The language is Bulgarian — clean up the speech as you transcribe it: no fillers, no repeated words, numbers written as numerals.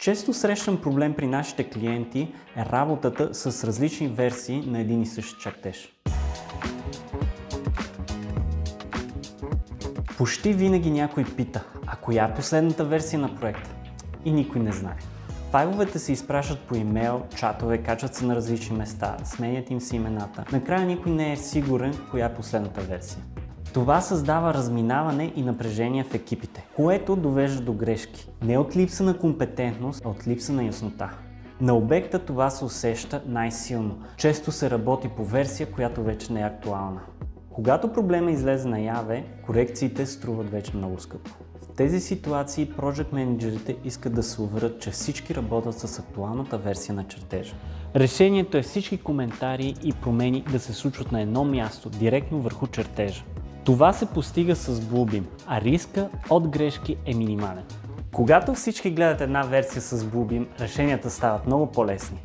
Често срещан проблем при нашите клиенти е работата с различни версии на един и същ чертеж. Почти винаги някой пита, а коя е последната версия на проекта? И никой не знае. Файловете се изпращат по имейл, чатове, качват се на различни места, сменят им се имената. Накрая никой не е сигурен коя е последната версия. Това създава разминаване и напрежение в екипите, което довежда до грешки. Не от липса на компетентност, а от липса на яснота. На обекта това се усеща най-силно. Често се работи по версия, която вече не е актуална. Когато проблема излезе наяве, корекциите струват вече много скъпо. В тези ситуации Project менеджерите искат да се уверят, че всички работят с актуалната версия на чертежа. Решението е всички коментари и промени да се случват на едно място, директно върху чертежа. Това се постига с Bluebeam, а риска от грешки е минимален. Когато всички гледат една версия с Bluebeam, решенията стават много по-лесни.